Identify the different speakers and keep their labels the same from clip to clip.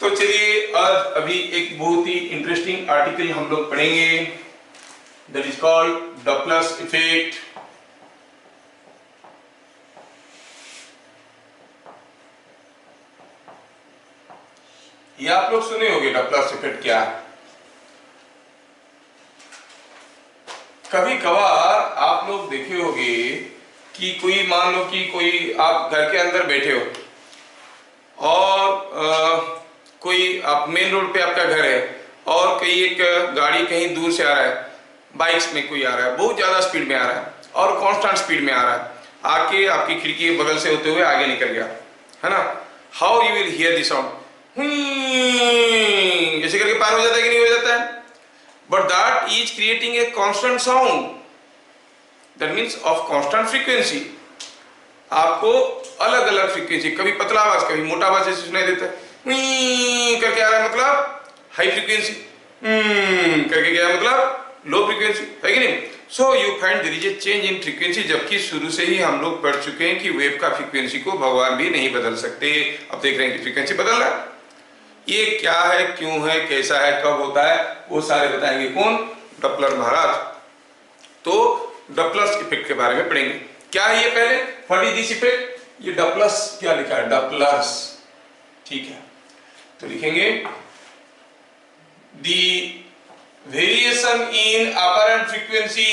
Speaker 1: तो चलिए आज अभी एक बहुत ही इंटरेस्टिंग आर्टिकल हम लोग पढ़ेंगे, that is called Doppler's effect. ये आप लोग सुने होंगे डॉपलर्स इफेक्ट क्या है। कभी कभार आप लोग देखे होंगे कि कोई मान लो कि कोई आप घर के अंदर बैठे हो और कोई आप मेन रोड पे आपका घर है और कोई एक गाड़ी कहीं दूर से आ रहा है, बाइक्स में कोई आ रहा है, बहुत ज्यादा स्पीड में आ रहा है और कांस्टेंट स्पीड में आ रहा है, आके आपकी खिड़की के बगल से होते हुए आगे निकल गया, है ना। How you will hear this sound, ऐसे करके पार हो जाता है कि नहीं हो जाता है, but that is creating a constant sound, that means of constant frequency. आपको अलग अलग फ्रीक्वेंसी, कभी पतला आवाज कभी मोटा आवाज ऐसे सुनाई देता है, करके आ रहा है मतलब हाई फ्रीक्वेंसी, करके क्या है मतलब लो फ्रीक्वेंसी, है कि नहीं। So you find there is a change in frequency, जबकि शुरू से ही हम लोग पढ़ चुके हैं कि वेव का फ्रीक्वेंसी को भगवान भी नहीं बदल सकते। अब देख रहे हैं कि फ्रीक्वेंसी बदल रहा है, ये क्या है, क्यों है, कैसा है, कब होता है, वो सारे बताएंगे कौन, डॉपलर महाराज। तो डॉपलर्स इफेक्ट के बारे में पढ़ेंगे। क्या है ये, पहले व्हाट इज दिस इफेक्ट, ये डॉपलर्स क्या लिखा है, डॉपलर्स, ठीक है। तो लिखेंगे the variation in apparent frequency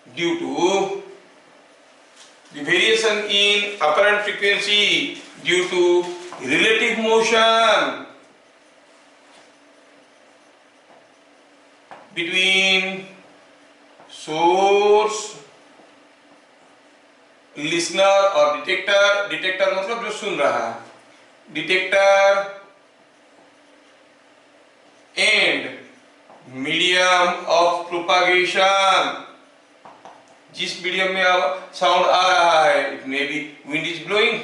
Speaker 1: due to the variation in apparent frequency due to relative motion between source, listener और डिटेक्टर, डिटेक्टर मतलब जो सुन रहा है, detector and medium of propagation, जिस मीडियम में साउंड आ रहा है, it may be wind is blowing,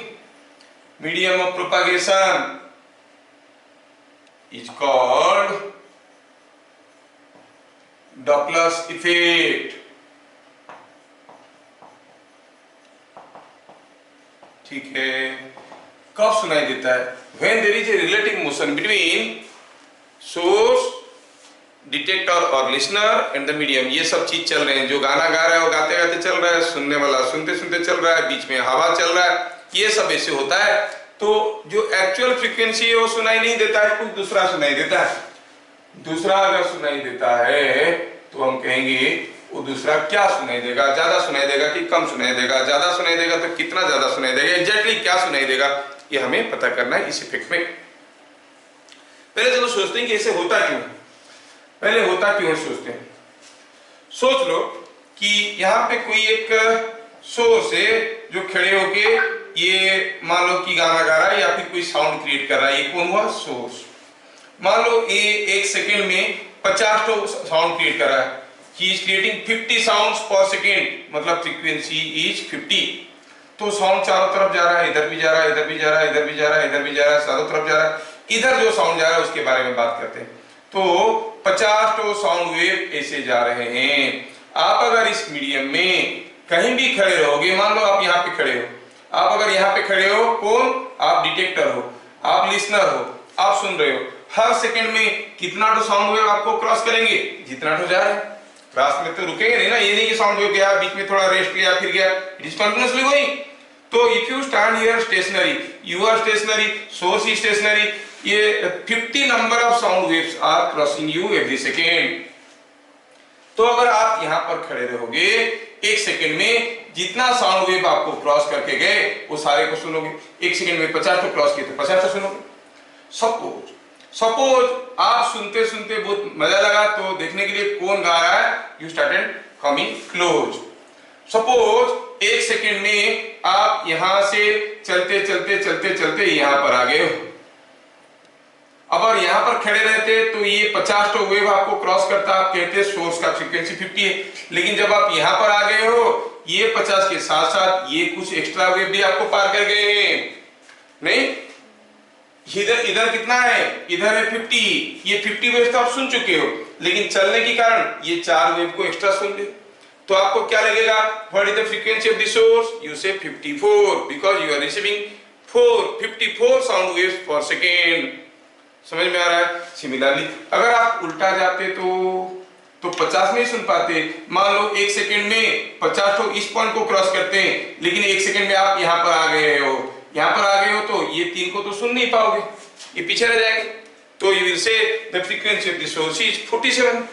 Speaker 1: medium of propagation is called Doppler's effect, ठीक है। कब सुनाई देता है, when there is a relative motion between source, detector और लिसनर एंड द मीडियम। ये सब चीज चल रहे हैं, जो गाना गा रहा है वो गाते गाते चल रहा है, सुनने वाला सुनते सुनते चल रहा है, बीच में हवा चल रहा है, ये सब ऐसे होता है। तो जो एक्चुअल फ्रीक्वेंसी है वो सुनाई नहीं देता है, कुछ दूसरा सुनाई देता है। दूसरा अगर सुनाई देता है तो हम कहेंगे वो दूसरा क्या सुनाई देगा, ज्यादा सुनाई देगा कि कम सुनाई देगा, ज्यादा सुनाई देगा तो कितना ज्यादा सुनाई देगा, एग्जैक्टली क्या सुनाई देगा, ये हमें पता करना है इस इफेक्ट में। पहले चलो सोचते हैं कि ऐसे होता क्यों, पहले होता क्यों सोचते हैं। सोच लो कि यहाँ पे कोई एक सोर्स है जो खड़े होके ये मान लो कि गाना गा रहा है या फिर कोई साउंड क्रिएट कर रहा है, ये कौन हुआ, सोर्स। मान लो ये एक सेकेंड में 50 तो साउंड क्रिएट कर रहा है, ही इज क्रिएटिंग 50 साउंड्स पर सेकेंड, मतलब फ्रीक्वेंसी इज 50। तो साउंड चारों तरफ जा रहा है, इधर भी जा रहा है, इधर भी जा रहा है, इधर भी जा रहा है, इधर भी जा रहा है, चारों तरफ जा रहा है। इधर जो साउंड जा रहा है उसके बारे में बात करते हैं। तो 50 तो साउंड वेव ऐसे जा रहे हैं। आप अगर इस मीडियम में कहीं भी खड़े रहोगे, मान लो आप यहाँ पे खड़े हो, आप अगर यहाँ पे खड़े हो, कौन, आप डिटेक्टर हो, आप लिसनर हो, आप सुन रहे हो, हर सेकंड में कितना तो साउंड वेव आपको क्रॉस करेंगे, जितना तो जा रहा है, रास्ते में तो रुकेंगे नहीं ना, ये नहीं कि साउंड वेव गया बीच में थोड़ा रेस्ट लिया फिर गया, इट इज कंटिन्यूअसली गोइंग। तो if you stand here stationary, you are stationary, source is stationary, ये 50 number of sound waves are crossing you every second. तो अगर आप यहाँ पर खड़े रहोगे, एक सेकेंड में जितना साउंड वेव आपको क्रॉस करके गए वो सारे को सुनोगे। एक सेकेंड में 50 तो क्रॉस किए तो 50 तो सुनोगे। सपोज आप सुनते सुनते बहुत मजा लगा तो देखने के लिए कौन गा रहा है, you started coming close. Suppose एक सेकेंड में आप यहां से चलते चलते चलते चलते यहां पर आ गए हो। अगर यहां पर खड़े रहते तो ये 50 तो वेव आपको क्रॉस करता, आप कहते सोर्स का फ्रीक्वेंसी 50 है, लेकिन जब आप यहां पर आ गए हो, ये 50 के साथ साथ ये कुछ एक्स्ट्रा वेव भी आपको पार कर गए हैं, नहीं इधर इधर कितना है, इधर है 50, ये 50 वेव तो आप सुन चुके हो, लेकिन चलने के कारण ये 4 वेव को एक्स्ट्रा सुन ले, तो आपको क्या लगेगा, what is the frequency of the source, you say 54 because you are receiving 54 sound waves per second. समझ में आ रहा है। सिमिलरली अगर आप उल्टा जाते तो 50 नहीं सुन पाते। मान लो 1 सेकंड में 50 तो इस पॉइंट को क्रॉस करते हैं, लेकिन 1 सेकंड में आप यहाँ पर आ गए हो, यहाँ पर आ गए हो तो ये 3 को तो सुन नहीं पाओगे, ये पीछे रह जाएंगे। तो you will say the frequency of the source is 47।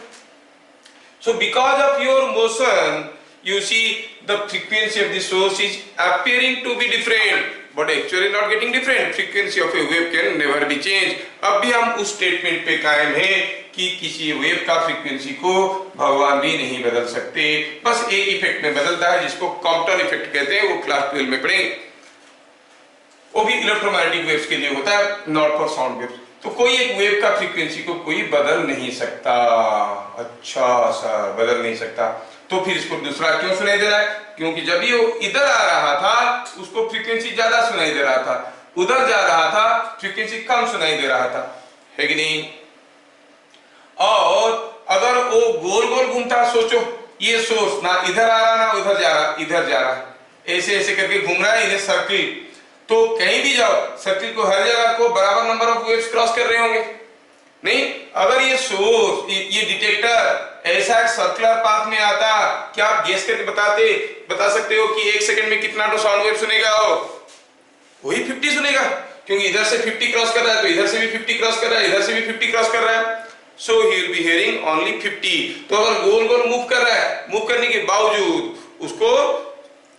Speaker 1: So because of your motion, you see the frequency of the source is appearing to be different, but actually not getting different. Frequency of a wave can never be changed. अब भी हम उस statement पे कायम हैं कि किसी wave का फ्रीक्वेंसी को भगवान भी नहीं बदल सकते, बस एक इफेक्ट में बदलता है जिसको कॉम्पटन इफेक्ट कहते हैं, वो क्लास 12 में पढ़ेंगे। वो भी इलेक्ट्रोमैग्नेटिक वेव्स के लिए होता है, नॉट फॉर साउंड वेव्स। तो कोई एक वेव का फ्रीक्वेंसी को कोई बदल नहीं सकता। अच्छा सर, बदल नहीं सकता, तो फिर इसको दूसरा क्यों सुनाई दे रहा है, क्योंकि जब ये इधर आ रहा था उसको फ्रीक्वेंसी ज्यादा सुनाई दे रहा था, उधर जा रहा था फ्रीक्वेंसी कम सुनाई दे रहा था, है कि नहीं। और अगर वो गोल गोल घूमता, सोचो ये सोर्स ना इधर आ रहा ना उधर जा रहा, इधर जा रहा, ऐसे ऐसे करके घूम रहा है, इन्हें सर्किल, तो कहीं भी जाओ सर्किल को हर जगह को बराबर नंबर ऑफ वेव्स क्रॉस कर रहे होंगे नहीं। अगर ये सोर्स, ये डिटेक्टर ऐसा एक सर्कुलर पाथ में आता, क्या आप गेस करके बता सकते हो कि 1 सेकंड में कितना तो साउंड वेव सुनेगा, वही 50 सुनेगा, क्योंकि इधर से 50 क्रॉस कर रहा है तो इधर से भी 50 क्रॉस कर रहा है, इधर से भी 50 क्रॉस कर रहा है, so he will be hearing only 50। तो अगर गोल गोल मूव कर रहा है, मूव करने के बावजूद उसको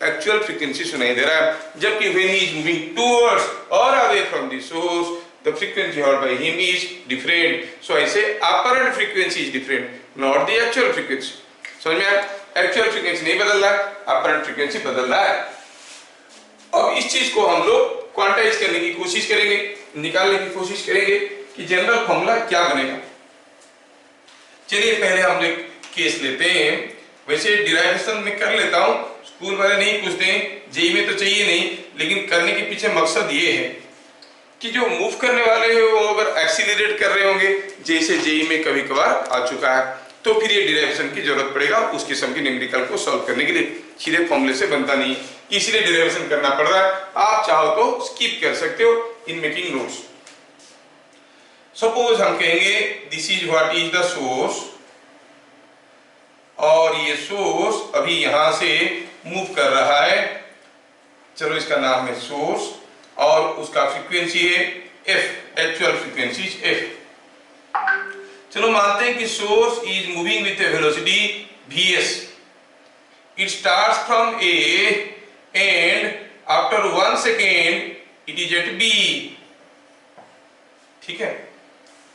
Speaker 1: एक्चुअल फ्रीक्वेंसी सुनाई दे रहा है, जबकि when he is moving towards or away from the source, the frequency heard by him is different. So I say apparent frequency is different, not the actual frequency. समझ में आया? एक्चुअल फ्रीक्वेंसी नहीं बदल रहा है, अपरेंट फ्रीक्वेंसी बदल रहा है। अब इस चीज को हम लोग क्वांटाइज करने की कोशिश करेंगे, निकालने की कोशिश करेंगे कि जनरल फॉर्मूला क्या बनेगा। चलिए पहले हम लोग केस लेते हैं, वैसे डिराइवेशन में कर लेता हूं, स्कूल वाले नहीं पूछते हैं, जेई में तो चाहिए नहीं, लेकिन करने के पीछे मकसद ये है कि जो मूव करने वाले हैं वो अगर एक्सीलरेट कर रहे होंगे, जैसे जेई में कभी कभार आ चुका है, तो फिर ये डिराइवेशन की जरूरत पड़ेगा उस किस्म की न्यूमेरिकल को सॉल्व करने के लिए, सीधे फॉर्मूले से बनता नहीं, इसलिए डिराइवेशन करना पड़ रहा है। आप चाहो तो स्किप कर सकते हो इन मेकिंग नोट्स। सपोज हम कहेंगे this is what is the source, और ये सोर्स अभी यहां से मूव कर रहा है, चलो इसका नाम है सोर्स, और उसका फ्रीक्वेंसी है f, actual frequency is f। चलो मानते हैं कि source is moving with a velocity vs, it starts from a and after 1 second it is at b। ठीक है,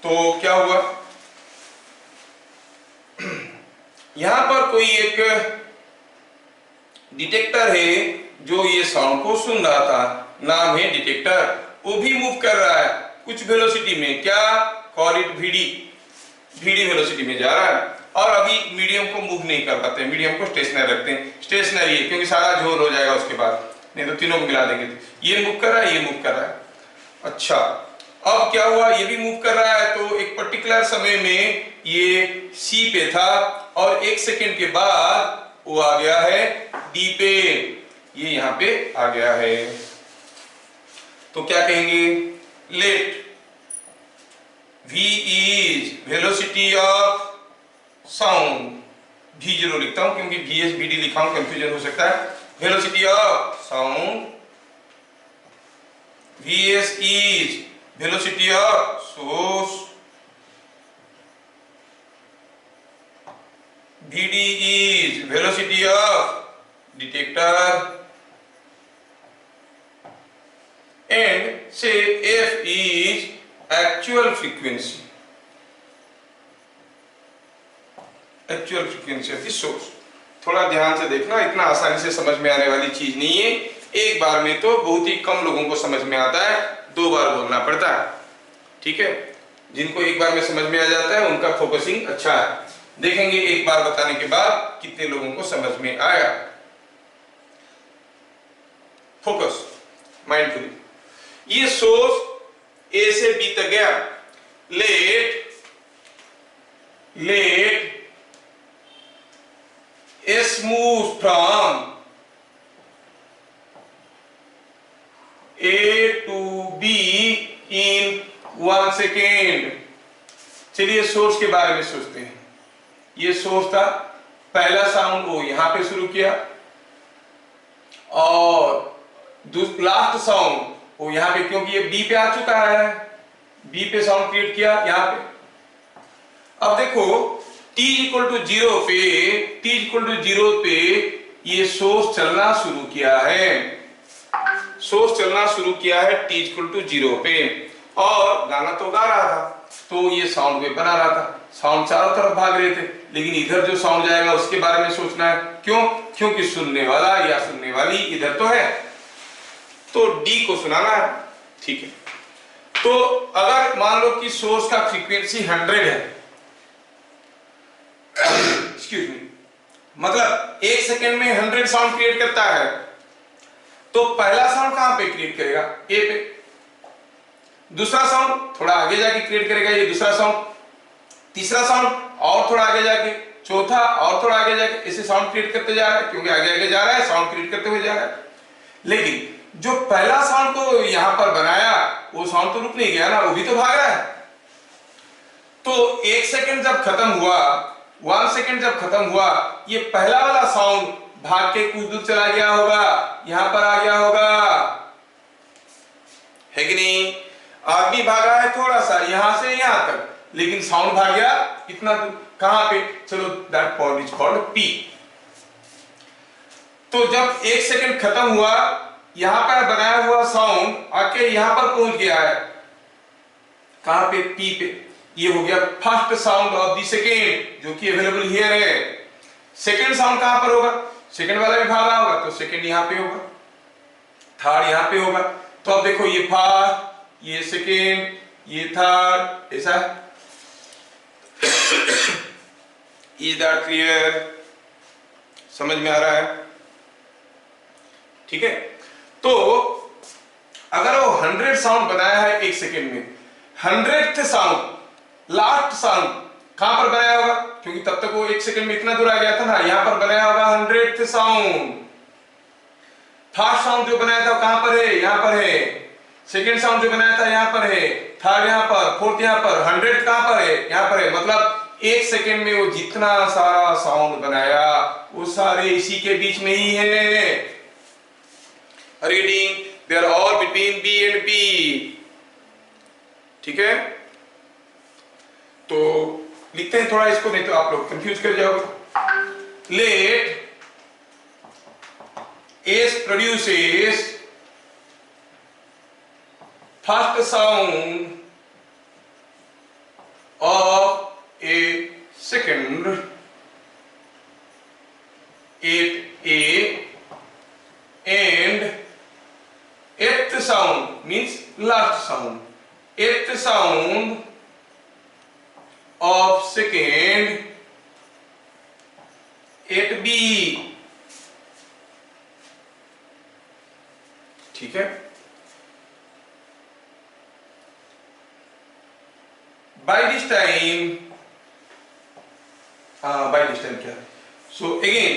Speaker 1: तो क्या हुआ, यहां पर कोई एक डिटेक्टर है जो ये साउंड को सुन रहा था, नाम है डिटेक्टर, वो भी मूव कर रहा है कुछ वेलोसिटी में, क्या कॉल इट vd वेलोसिटी में जा रहा है, और अभी मीडियम को मूव नहीं कर पाते, मीडियम को स्टेशनरी रखते हैं, स्टेशनरी है क्योंकि सारा झोल हो जाएगा उसके बाद, नहीं तो तीनों को मिला देंगे, ये मूव कर रहा है, ये मूव कर रहा है। अच्छा, अब क्या हुआ, ये भी मूव कर रहा है, तो एक पर्टिकुलर समय में ये C पे था और 1 सेकेंड के बाद वो आ गया है D पे, ये यहाँ पे आ गया है, तो क्या कहेंगे, late V is velocity of sound, V0 लिखता हूं क्योंकि VS VD लिखा हूं कंफ्यूजन हो सकता है, velocity of sound, VS is velocity of source, VD is velocity of detector, and say F is actual frequency, actual frequency of the source. थोड़ा ध्यान से देखना, इतना आसानी से समझ में आने वाली चीज नहीं है, एक बार में तो बहुत ही कम लोगों को समझ में आता है, 2 बार बोलना पड़ता है, ठीक है। जिनको एक बार में समझ में आ जाता है उनका फोकसिंग अच्छा है, देखेंगे एक बार बताने के बाद कितने लोगों को समझ में आया। फोकस माइंडफुली, ये सोर्स ए से बी तक गया, let's move from A to B in 1 second. चलिए सोर्स के बारे में सोचते हैं। ये सोर्स था, पहला साउंड वो यहां पे शुरू किया और लास्ट साउंड वो यहां पे, क्योंकि ये बी पे आ चुका है, बी पे साउंड क्रिएट किया यहां पे। अब देखो t इक्वल टू 0 पे, t इक्वल टू 0 पे ये सोर्स चलना शुरू किया है, सोर्स चलना शुरू किया है t इक्वल टू 0 पे, और गाना तो गा रहा था, तो ये साउंड वेव बना रहा था, साउंड चारों तरफ भाग रहे थे, लेकिन इधर जो साउंड जाएगा उसके बारे में सोचना है। क्यों? क्योंकि सुनने वाला या सुनने वाली इधर तो है, तो डी को सुनाना है। ठीक है, तो अगर मान लो कि सोर्स का फ्रीक्वेंसी 100 है, एक्सक्यूज मी, मतलब 1 सेकेंड में 100 साउंड क्रिएट करता है, तो पहला साउंड कहां पे क्रिएट करेगा? ए पे। दूसरा साउंड थोड़ा आगे जाके क्रिएट करेगा, ये दूसरा साउंड। तीसरा साउंड और थोड़ा आगे जाके, चौथा और थोड़ा आगे जाके, इसे साउंड क्रिएट करते जा रहा है, क्योंकि आगे आगे जा रहा है, साउंड क्रिएट करते हुए जा रहा है। लेकिन जो पहला साउंड को यहां पर बनाया, वो साउंड तो रुक नहीं गया ना, वो भी तो भाग रहा है। तो 1 सेकेंड जब खत्म हुआ, 1 सेकेंड जब खत्म हुआ, ये पहला वाला साउंड भाग के कुछ दूर चला गया होगा, यहां पर आ गया होगा, है कि नहीं? आदमी भागा है थोड़ा सा यहां से यहां तक, लेकिन साउंड भाग गया इतना दूर, कहां पे? चलो that point is called P. तो जब 1 सेकेंड खत्म हुआ, यहां पर बनाया हुआ साउंड आके यहां पर पहुंच गया है, कहां पे? पी पे। ये हो गया first sound of the second, जो कि अवेलेबल हियर है। सेकेंड साउंड कहां पर होगा? सेकेंड वाला भी भागा होगा, तो सेकेंड यहां पे होगा, थर्ड यहां पे होगा। तो अब देखो ये फर्स्ट, ये सेकेंड, ये थर्ड, ऐसा है। Is that clear? समझ में आ रहा है? ठीक है, तो अगर वो 100 साउंड बनाया है 1 सेकेंड में, 100th साउंड, लास्ट साउंड कहां पर बनाया होगा? क्योंकि तब तक वो 1 सेकेंड में इतना दूर आ गया था ना, यहां पर बनाया होगा 100th साउंड। फर्स्ट साउंड जो बनाया था कहां पर है? यहां पर है। सेकेंड साउंड जो बनाया था यहां पर है, थर्ड यहां पर, फोर्थ यहां पर, 100 कहां पर है? यहां पर है। मतलब 1 सेकेंड में वो जितना सारा साउंड बनाया, वो सारे इसी के बीच में ही है। Reading, they are all between B and P. ठीक है, तो लिखते हैं थोड़ा इसको, नहीं तो आप लोग कंफ्यूज कर जाओगे। Let's produces first sound of a second at A and 8th sound means last sound, 8th sound of second 8B। ठीक है, by this time क्या? So again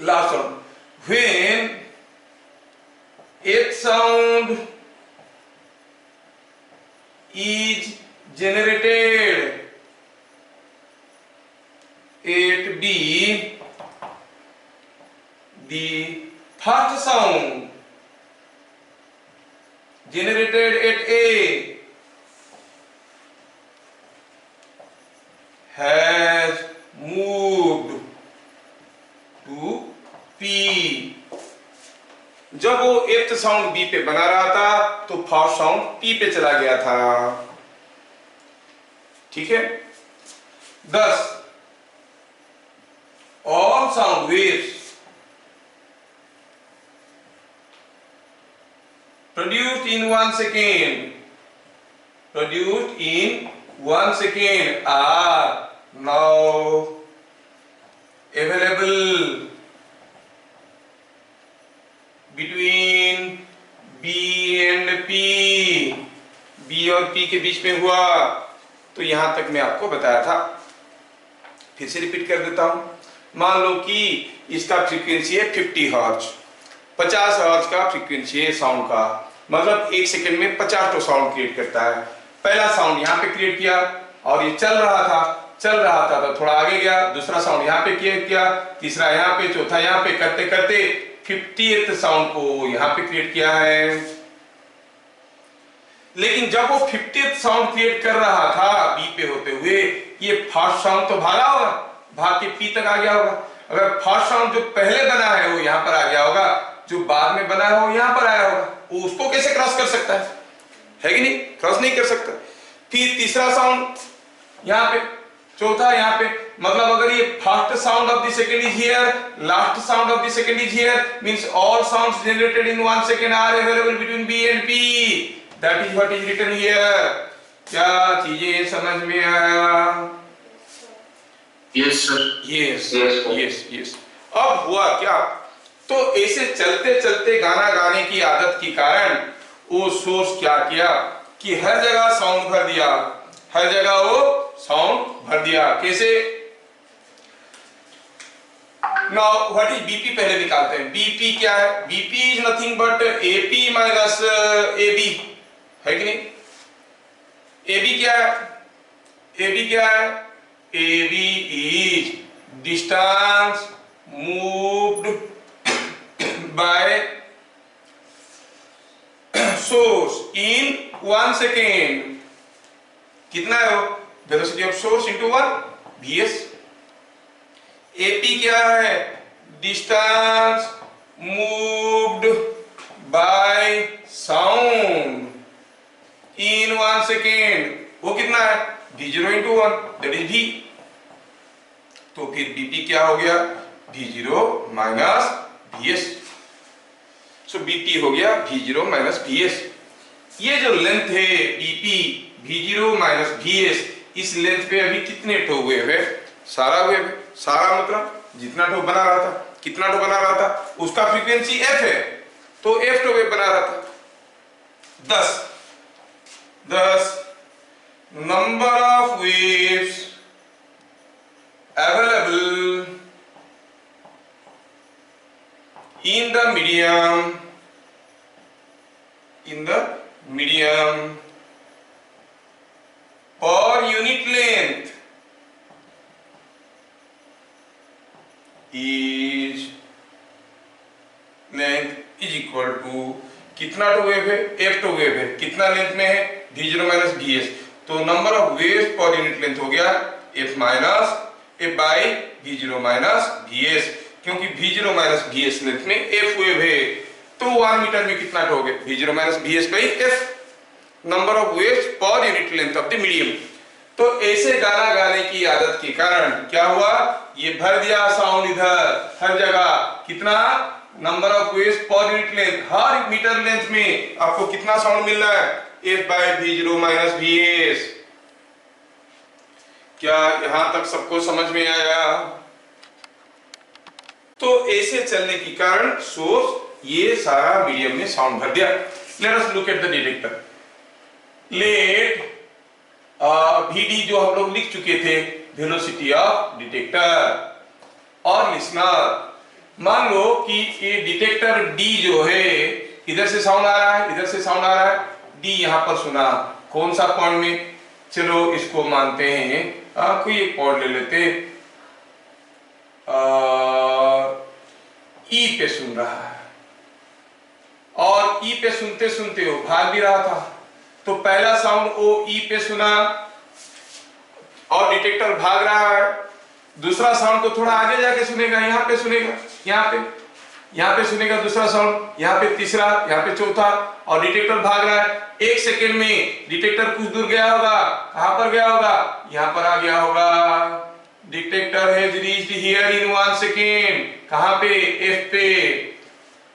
Speaker 1: last one, when 8th sound is generated, 8B, the first sound generated at A has moved to P। जब वो 8th sound B पे बना रहा था, तो फर्स्ट साउंड पी पे चला गया था। ठीक है, 10 all sound waves produced in 1 second, produced in 1 second are now available between B and P। D के बीच में हुआ। तो यहां तक मैं आपको बताया था, फिर से रिपीट कर देता हूं। मान लो कि इसका फ्रीक्वेंसी है 50 हर्ट्ज, 50 हर्ट्ज का फ्रीक्वेंसी है साउंड का, मतलब 1 सेकंड में 50 तो साउंड क्रिएट करता है। पहला साउंड यहाँ पे क्रिएट किया और ये चल रहा था तो थोड़ा आगे गया, दूसरा साउंड यहाँ पे क्रिएट किया, तीसरा यहाँ पे, चौथा यहाँ पे, करते करते 50th साउंड को यहाँ पे क्रिएट किया है। लेकिन जब वो 50th साउंड क्रिएट कर रहा था बी पे होते हुए, ये फर्स्ट साउंड तो भागा होगा, भाग के पी तक आ गया होगा। अगर फर्स्ट साउंड जो पहले बना है वो यहाँ पर आ गया होगा, जो बाद में बना है वो यहाँ पर आया होगा, वो उसको कैसे क्रॉस कर सकता है कि नहीं? क्रॉस नहीं कर सकता। फिर तीसरा साउंड यहाँ पे, चौथा यहाँ पे, मतलब अगर ये first sound of the second is here, last sound of the second is here, means all sounds generated in 1 second are available between B and P. That is what is written here. क्या चीजें समझ में आया?
Speaker 2: Yes sir.
Speaker 1: Yes. अब हुआ क्या, तो ऐसे चलते चलते गाना गाने की आदत के कारण वो सोर्स क्या किया कि हर जगह साउंड भर दिया, हर जगह वो साउंड भर दिया। कैसे? नाउ व्हाट इज बीपी पहले निकालते हैं। बीपी क्या है? BP is nothing but AP minus AB, है कि नहीं? एबी क्या है? एबी क्या है? AB is distance moved by source in 1 second. कितना है वो? Velocity of source into 1 vs। AP क्या है? Distance moved by sound in 1 second, वो कितना है? v0 into 1, that is v। तो फिर bp क्या हो गया? v0 minus vs। सो bp हो गया v0 माइनस vs। ये जो लेंथ है bp v0 माइनस vs, इस लेंथ पे अभी कितने ठो वेव है? सारा वेव, सारा मतलब जितना ठो बना रहा था, कितना ठो बना रहा था, उसका फ्रीक्वेंसी f है, तो f ठो वेव बना रहा था। 10 number of waves available in the medium per unit length is equal to कितना टो वेव है? f टो वेव है, कितना लेंथ में है? v0 minus vs। तो number of waves per unit length हो गया f minus f by v0 minus vs, क्योंकि v0 माइनस vs लेंथ में f वेव है, तो 1 मीटर में कितना हो गया? v0 minus vs by f, number of waves per unit length of the medium. तो ऐसे गाना गाने की आदत के कारण क्या हुआ? ये भर दिया साउंड इधर हर जगह। कितना? Number of waves per unit length, हर मीटर लेंथ में आपको कितना साउंड मिल रहा है? f by v0 minus vs। क्या यहां तक सबको समझ में आया? तो ऐसे चलने के कारण सोर्स ये सारा मीडियम में साउंड भर दिया। Let us look at the detector. Let vd जो हम लोग लिख चुके थे, वेलोसिटी ऑफ डिटेक्टर। और लिसनर, मान लो कि ये डिटेक्टर d जो है, इधर से साउंड आ रहा है, इधर से साउंड आ रहा है, d यहां पर सुना, कौन सा पॉइंट में? चलो इसको मानते हैं, कोई एक पॉइंट ले लेते, ई पे सुन रहा है, और ई पे सुनते सुनते वो भाग भी रहा था। तो पहला साउंड वो ई पे सुना और डिटेक्टर भाग रहा है, दूसरा साउंड को थोड़ा आगे जाके सुनेगा, यहाँ पे सुनेगा, यहाँ पे सुनेगा दूसरा साउंड, यहाँ पे तीसरा, यहाँ पे चौथा, और डिटेक्टर भाग रहा है। 1 सेकेंड में डिटेक्टर कुछ दूर गया होगा, कहां पर गया होगा? यहाँ पर आ गया होगा। Detector has reached here in 1 second, कहां पे? F पे।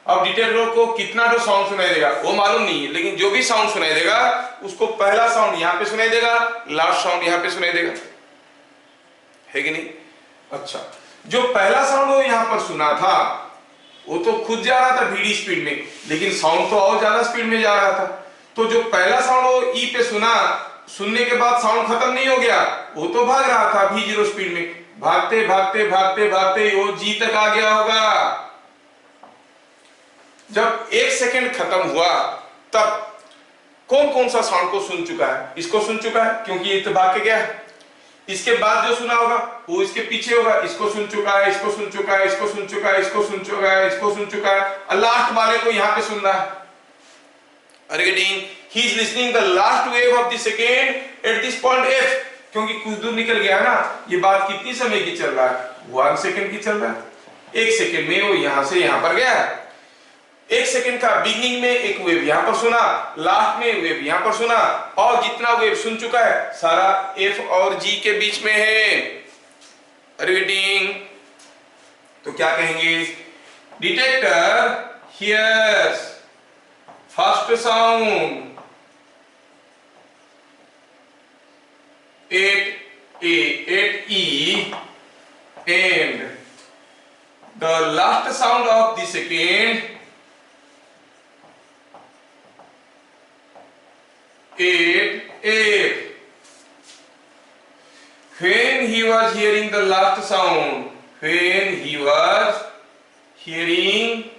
Speaker 1: अब डिटेक्टर को कितना तो साउंड सुनाई देगा वो मालूम नहीं है, लेकिन जो भी साउंड सुनाई देगा उसको पहला साउंड यहाँ पे सुनाई देगा, लास्ट साउंड यहाँ पे सुनाई देगा, है कि नहीं? अच्छा, जो पहला साउंड वो यहाँ पर सुना था वो तो खुद जा रहा था vd स्पीड में, लेकिन साउंड तो और ज्यादा स्पीड में जा रहा था। तो जो पहला साउंड वो ई पे सुना, सुनने के बाद साउंड खत्म नहीं हो गया, वो तो भाग रहा था v0 स्पीड में, भागते भागते भागते भागते वो जी तक आ गया होगा। जब 1 सेकंड खत्म हुआ तब कौन कौन सा साउंड को सुन चुका है? इसको सुन चुका है क्योंकि ये तो भाग के गया है। इसके बाद जो सुना होगा वो इसके पीछे होगा, इसको सुन चुका है, इसको सुन चुका है, इसको सुन चुका है, इसको सुन चुका है, इसको सुन चुका है, और लास्ट वाले को यहां पे सुन रहा है। Are you getting? He is listening the last wave of the second at this point f, क्योंकि कुछ दूर निकल गया है ना। ये बात कितनी समय की चल रहा है? 1 सेकंड की चल रहा है। 1 सेकंड में वो यहां से यहां पर गया है। 1 सेकंड का बिगिनिंग में एक वेव यहां पर सुना, लास्ट में वेव यहां पर सुना, और जितना वेव सुन चुका है सारा f और g के बीच में है। रिपीटिंग, तो क्या कहेंगे? Detector hears first sound at E and the last sound of the second at F. When he was hearing the last sound, when he was hearing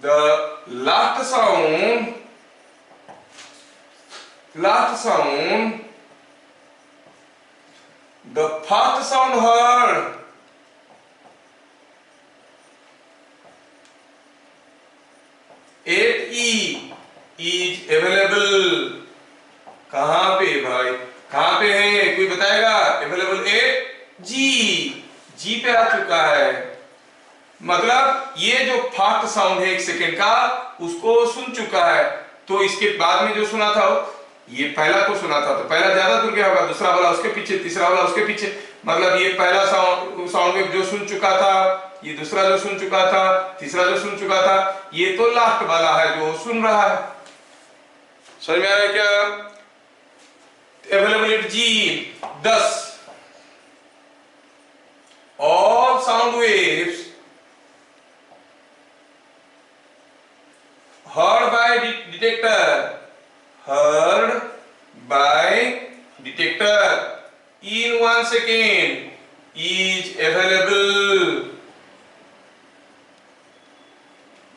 Speaker 1: the last sound, the first sound heard at E is available. कहां पे भाई? कहां पे है? कोई बताएगा? Available at जी पे आ चुका है। मतलब ये जो फर्स्ट साउंड है 1 सेकेंड का, उसको सुन चुका है। तो इसके बाद में जो सुना था ये पहला को सुना था, तो पहला ज्यादा दूर गया होगा, दूसरा वाला उसके पीछे, तीसरा वाला उसके पीछे। मतलब ये पहला साउंड वेव जो सुन चुका था, ये दूसरा जो सुन चुका था, तीसरा जो सुन चुका था, ये तो लास्ट वाला है जो सुन रहा है। समझ में आ रहा है क्या? Availability G, thus all sound waves heard by detector in 1 second is available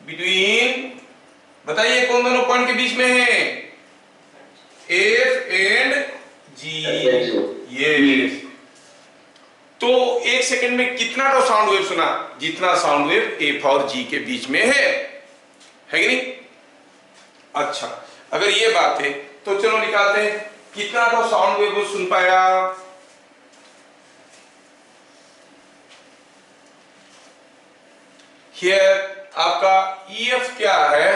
Speaker 1: between, बताइए कौन दोनों पॉइंट के बीच में है? F and G। ये तो 1 सेकंड में कितना तो साउंड वेव सुना? जितना साउंड वेव F और G के बीच में है कि नहीं? अच्छा, अगर ये बात है तो चलो निकालते हैं कितना तो साउंड वेव वो सुन पाया। हियर आपका EF क्या है?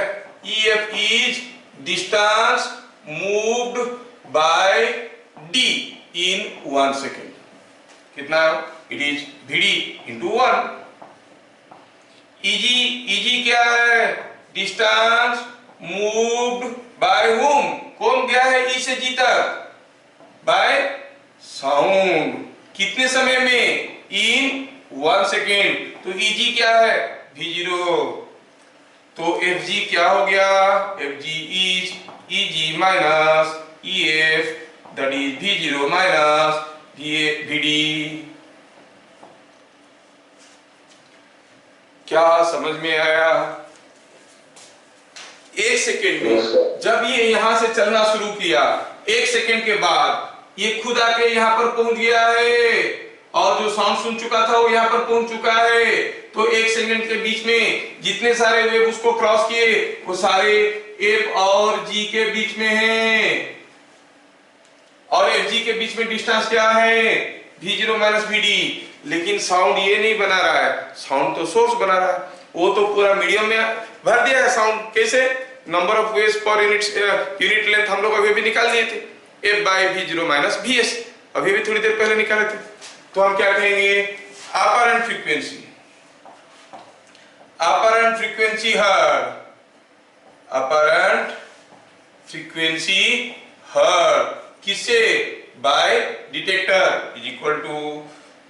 Speaker 1: EF is distance moved by D in 1 second. कितना? It is VD into 1. EG क्या है? Distance moved by whom? कौन गया है E से G तक? By sound. कितने समय में? In 1 second. तो EG क्या है? V0. तो FG क्या हो गया? FG is EG minus EF, that is V0 minus VD। क्या समझ में आया? 1 सेकेंड में जब ये यहां से चलना शुरू किया, 1 सेकेंड के बाद ये खुद आके यहां पर पहुंच गया है, और जो साउंड सुन चुका था वो यहां पर पहुंच चुका है। तो 1 सेकेंड के बीच में जितने सारे वेव उसको क्रॉस किए वो सारे F और G के बीच में है, और FG के बीच में डिस्टेंस क्या है? V0 minus VD। लेकिन साउंड ये नहीं बना रहा है, साउंड तो सोर्स बना रहा है। वो तो पूरा मीडियम में भर दिया है साउंड। कैसे? Number of waves per unit length हम लोग अभी भी निकाल दिए थे, F by V0 minus VS, अभी भी थोड़ी देर पहले निकाले थे। तो हम क्या कहेंगे? Apparent frequency, apparent frequency heard, apparent frequency heard किससे? By detector is equal to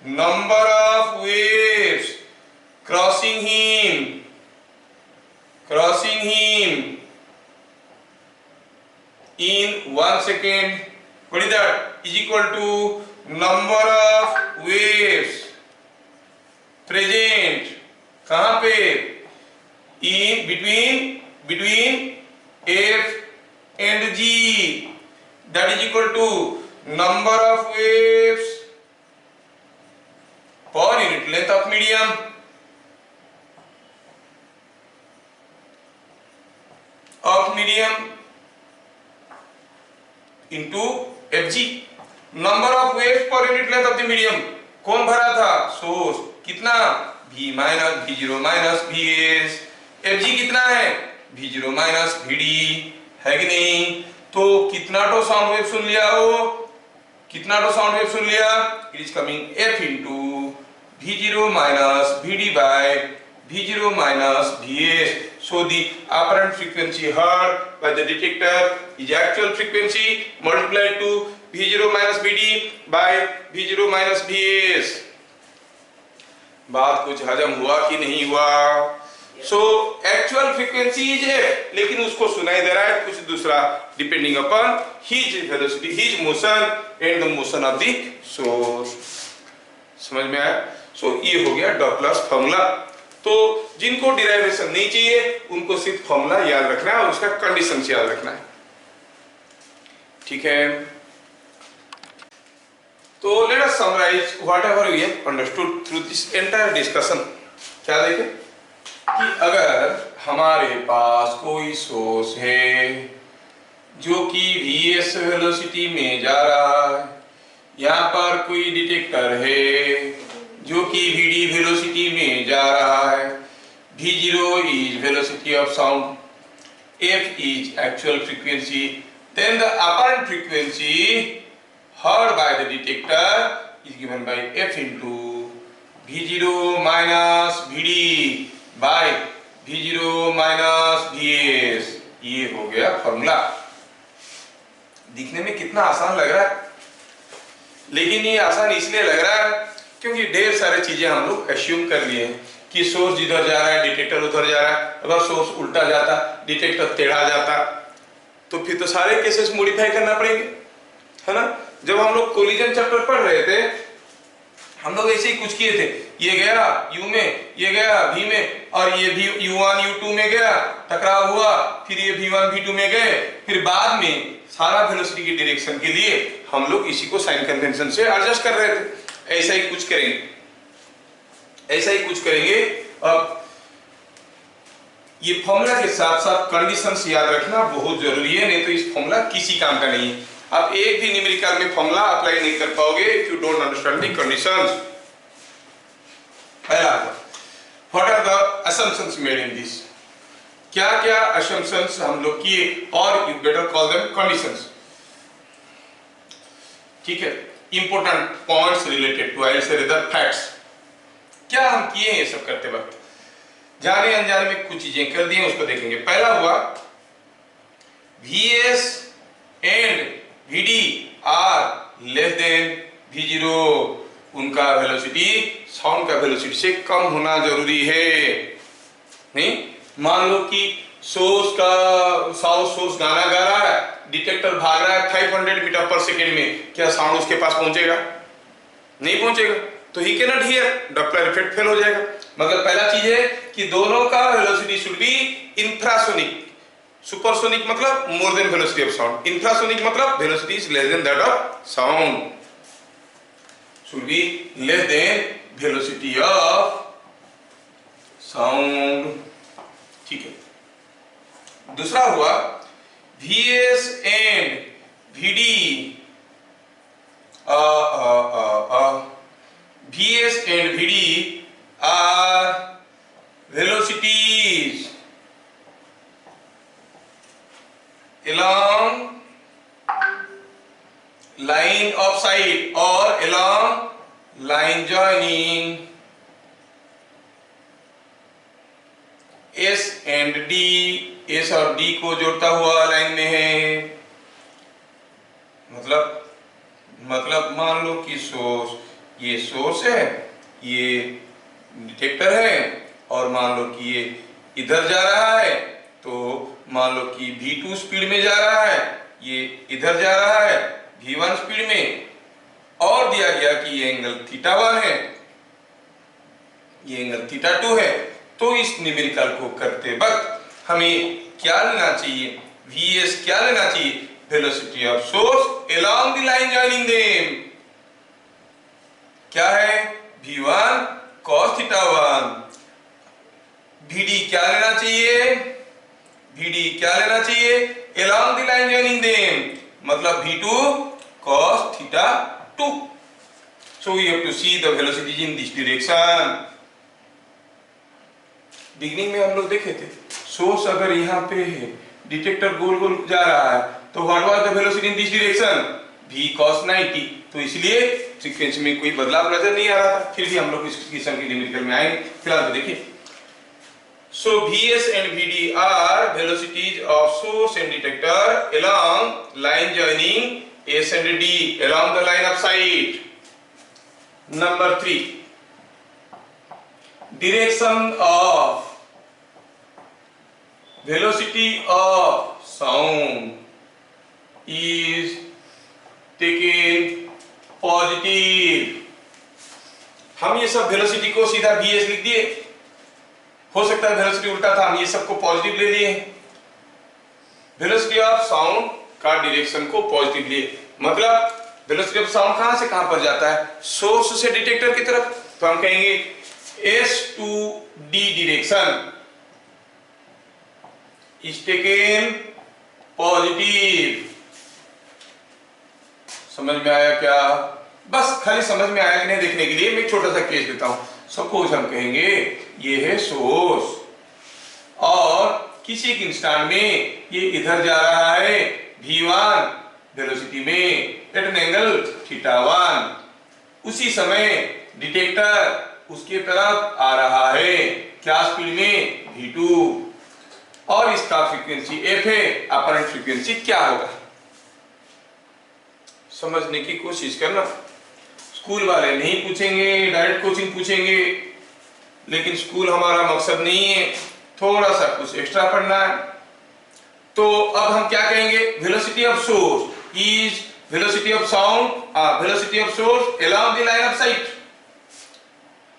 Speaker 1: number of waves crossing him 1 second, what is that, is equal to number of waves present कहाँ पे, in between F and G, that is equal to number of waves per unit length of medium into Fg, number of waves per unit length of the medium कौन भरा था, source, कितना, V minus V0 minus Vs, Fg कितना है, V0 minus Vd, है कि नहीं। तो कितना तो साउंड वेव सुन लिया हो, कितना तो साउंड वेव सुन लिया, it is coming F into V0 minus Vd by V0 minus Vs. So the apparent frequency heard by the detector is actual frequency multiplied to V0 minus Vd by V0 minus Vs. बात कुछ हजम हुआ कि नहीं हुआ। So actual frequency is F, लेकिन उसको सुनाई दे रहा है कुछ दूसरा, depending upon his velocity, his motion and the motion of the source. समझ में आया। So ये हो गया डॉपलर्स फॉर्मूला। तो जिनको डिराइवेशन नहीं चाहिए उनको सिर्फ फॉर्मूला याद रखना है और उसका कंडीशन याद रखना है, ठीक है। तो let us summarize whatever we have understood through this entire discussion. क्या देखें कि अगर हमारे पास कोई सोर्स है जो कि Vs वेलोसिटी में जा रहा है, यहाँ पर कोई डिटेक्टर है जो कि Vd वेलोसिटी में जा रहा है, V0 is velocity of sound, F is actual frequency, then the apparent frequency heard by the detector is given by F into V0 minus Vd by V0 minus Vs। ये हो गया formula. दिखने में कितना आसान लग रहा है, लेकिन ये आसान इसलिए लग रहा है क्योंकि ढेर सारी चीजें हम लोग एज्यूम कर लिए हैं कि सोर्स इधर जा रहा है, डिटेक्टर उधर जा रहा है। अगर सोर्स उल्टा जाता, डिटेक्टर टेढ़ा जाता, तो फिर तो सारे केसेस मॉडिफाई करना पड़ेंगे, है ना। जब हम लोग कोलिजन चैप्टर पढ़ रहे थे, हम लोग ऐसे ही कुछ किए थे, ये गया U में, ये गया V में, और ये भी U1 U2 में गया, टकराव हुआ, फिर ये V1 V2 में गए, फिर बाद में सारा वेलोसिटी की डायरेक्शन के लिए हम लोग इसी को साइन कन्वेंशन से एडजस्ट कर रहे थे। ऐसा ही कुछ करेंगे, ऐसा ही कुछ करेंगे। अब ये फॉर्मूला के साथ साथ कंडीशंस याद रखना बहुत जरूरी है, नहीं तो इस फॉर्मूला किसी काम का नहीं है। आप एक भी न्यूमेरिकल में फॉर्मूला अप्लाई नहीं कर पाओगे if you don't understand the conditions. पहला, what are the assumptions made in this, क्या क्या असम्पशंस हम लोग किए, और you better call them conditions, ठीक है। Important points related to I say rather facts, क्या हम किए ये सब करते वक्त, जाने अनजाने में कुछ चीजें कर दी हैं, उसको देखेंगे। पहला हुआ Vs and Vd are less than V0, उनका वेलोसिटी साउंड का वेलोसिटी से कम होना जरूरी है। नहीं, मान लो कि सोर्स गाना गा रहा है, डिटेक्टर भाग रहा है 500 मीटर पर सेकेंड में, क्या साउंड उसके पास पहुंचेगा? नहीं पहुंचेगा, तो he can not hear, Doppler effect fail हो जाएगा। मतलब पहला चीज है कि दोनों का velocity should be infrasonic. Supersonic मतलब more than velocity of sound, infrasonic मतलब velocity is less than that of sound, should be less than velocity of sound, ठीक है। दूसरा हुआ Vs and Vd Vs and Vd are velocities along line of sight or along line joining S and D, S और D को जोड़ता हुआ line में है। मतलब मान लो कि सोर्स, ये सोर्स है, ये डिटेक्टर है, और मान लो कि ये इधर जा रहा है, तो मान लो कि V2 स्पीड में जा रहा है ये इधर जा रहा है v1 स्पीड में, और दिया गया कि ये एंगल θ1 है, ये एंगल θ2 है। तो इस न्यूमेरिकल को करते वक्त हमें क्या लेना चाहिए? vs क्या लेना चाहिए? Velocity of source along the line joining them. क्या है? v1 cos θ1। vd क्या लेना चाहिए? vd क्या लेना चाहिए? along the line joining them, मतलब v2 cos θ2। so we have to see the velocities in this direction। Beginning में हम लोग देखे थे, सोर्स अगर यहाँ पे है, डिटेक्टर गोल गोल जा रहा है, तो what was the velocity in this direction? v cos 90। तो इसलिए फ्रीक्वेंसी में कोई बदलाव नजर नहीं आ रहा था। फिर भी हम लोग इस क्वेश्चन के न्यूमेरिकल में आएंगे, फिलहाल तो देखिए। So Vs and Vd are velocities of source and detector along line joining S and D along the line of sight। Number 3, direction of velocity of sound is taken positive। हम ये सब velocity को सीधा Vs लिख दिए, हो सकता है वेलोसिटी उल्टा था, हम ये सबको पॉजिटिव ले लिए। वेलोसिटी ऑफ साउंड का डायरेक्शन को पॉजिटिव लिए, मतलब वेलोसिटी ऑफ साउंड कहां से कहां पर जाता है? सोर्स से डिटेक्टर की तरफ। तो हम कहेंगे S to D direction is taken positive. समझ में आया क्या? बस खाली समझ में आया कि नहीं देखने के लिए मैं एक छोटा सा केस देता हूं। सपोज हम कहेंगे ये है सोर्स, और किसी एक इंस्टेंट में ये इधर जा रहा है v1 वेलोसिटी में एट एन एंगल θ1। उसी समय डिटेक्टर उसके तरफ आ रहा है, क्या स्पीड में? v2, और इसका फ्रीक्वेंसी f है। अपरेंट फ्रीक्वेंसी क्या होगा? समझने की कोशिश करना। स्कूल वाले नहीं पूछेंगे, डायरेक्ट कोचिंग पूछेंगे, लेकिन स्कूल हमारा मकसद नहीं है, थोड़ा सा कुछ एक्स्ट्रा पढ़ना है। तो अब हम क्या कहेंगे? Velocity of source is velocity of sound, velocity of source along the line of site.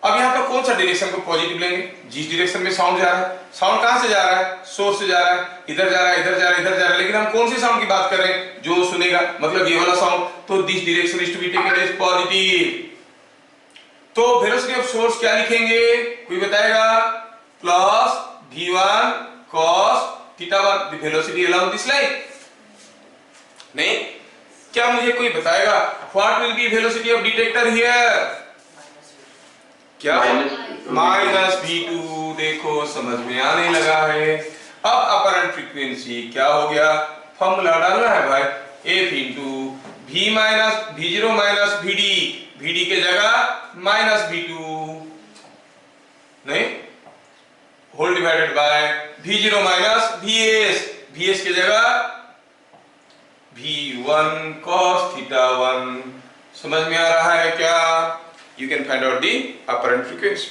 Speaker 1: अब यहाँ पर कौन सा डायरेक्शन को पॉजिटिव लेंगे? जिस डायरेक्शन में साउंड जा रहा है। साउंड कहां से जा रहा है? सोर्स से जा रहा है, इधर जा रहा है, इधर जा रहा है, इधर जा रहा है, लेकिन हम कौन से साउंड की बात कर रहे हैं? जो सुनेगा, मतलब ये वाला साउंड। तो this direction is to be taken as positive. तो वेलोसिटी ऑफ सोर्स क्या लिखेंगे? कोई बताएगा? Plus v1 cos θ1, the velocity along this line. नहीं, क्या मुझे कोई बताएगा what will be velocity of detector here? क्या? Minus v2। देखो समझ में आने लगा है। अब अपरेंट फ्रीक्वेंसी क्या हो गया? फॉर्मूला डालना है भाई, f into v minus v0 minus vd, vd के जगह माइनस v2, नहीं, whole divided by v0 minus vs, vs के जगह v1 cos θ1। समझ में आ रहा है क्या? You can find out the apparent frequency।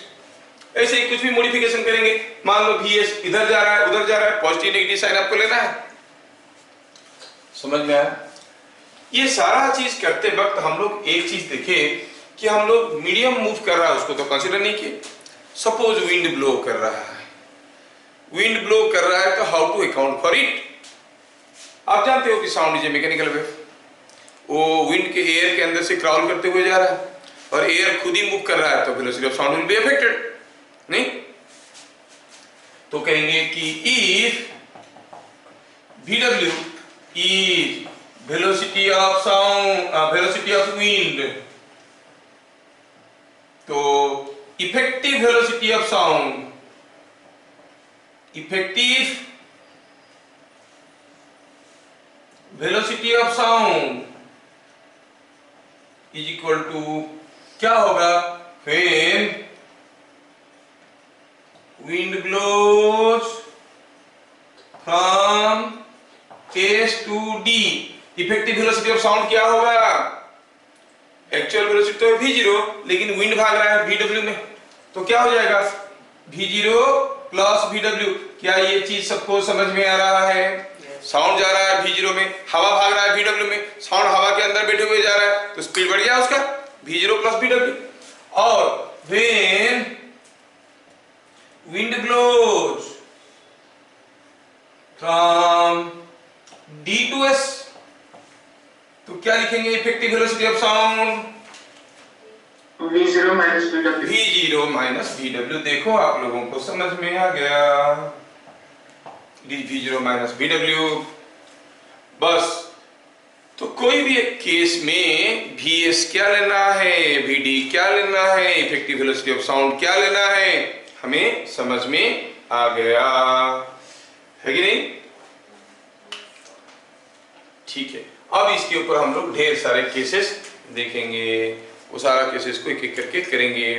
Speaker 1: ऐसे ही कुछ भी मॉडिफिकेशन करेंगे, मान लो vs इधर जा रहा है, उधर जा रहा है, पॉजिटिव नेगेटिव साइन आपको लेना है। समझ में आया? ये सारा चीज करते वक्त हम लोग एक चीज देखे कि हम लोग मीडियम मूव कर रहा है उसको तो कंसीडर नहीं किए। सपोज विंड ब्लो कर रहा है, विंड ब्लो कर रहा है, तो how to account for it? आप जानते हो कि sound is a mechanical wave. वो विंड के एयर के अंदर से क्राउल करते हुए जा रहा है, और एयर खुद ही मूव कर रहा है, तो velocity of sound will be affected, नहीं? तो कहेंगे कि if VW is velocity of sound, velocity of wind, तो effective velocity of sound, effective velocity of sound is equal to क्या होगा? when wind blows from S to D, effective velocity of sound क्या होगा? Actual velocity तो है v0, लेकिन wind भाग रहा है vw में, तो क्या हो जाएगा? v0 plus vw। क्या ये चीज सबको समझ में आ रहा है? साउंड जा रहा है V0 में, हवा भाग रहा है VW में, साउंड हवा के अंदर बैठे हुए जा रहा है तो स्पीड बढ़ गया उसका V0 प्लस VW। और when wind blows from D to S तो क्या लिखेंगे effective velocity of sound
Speaker 2: V0 minus VW।
Speaker 1: V0 minus VW। देखो आप लोगों को समझ में आ गया, V0 माइनस VW। बस तो कोई भी एक केस में VS क्या लेना है, VD क्या लेना है, इफेक्टिव वेलोसिटी ऑफ साउंड क्या लेना है, हमें समझ में आ गया है कि नहीं? ठीक है, अब इसके ऊपर हम लोग ढेर सारे केसेस देखेंगे, वो सारा केसेस को एक एक करके करेंगे।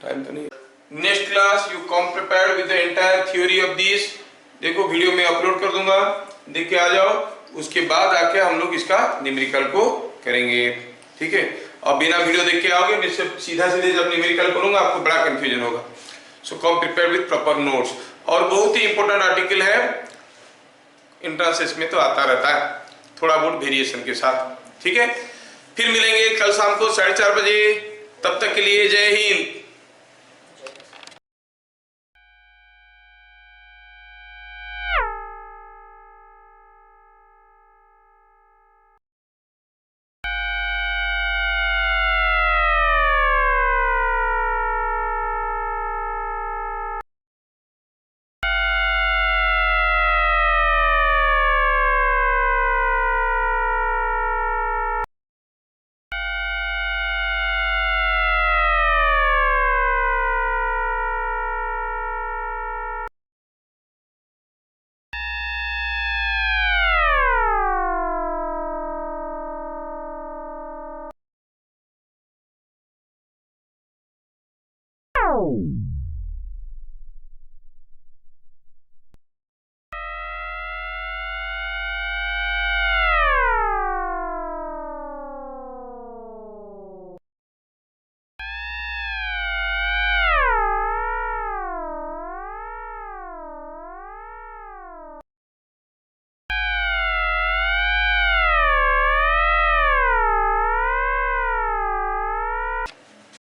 Speaker 1: टाइम तो नहीं। Next class you come prepared with the entire theory of this. देखो वीडियो में अपलोड कर दूंगा, देख के आ जाओ, उसके बाद आके हम लोग इसका न्यूमेरिकल को करेंगे। ठीक है, अब बिना वीडियो देख के आओगे, मैं सिर्फ सीधा सीधे जब न्यूमेरिकल करूंगा आपको बड़ा कंफ्यूजन होगा। सो कम प्रिपेयर्ड विद प्रॉपर नोट्स। और बहुत ही इंपॉर्टेंट आर्टिकल है, इंट्रांस में तो आता रहता है थोड़ा बहुत वेरिएशन के साथ। ठीक है, फिर मिलेंगे कल शाम को 4:30 बजे। तब तक के लिए जय हिंद।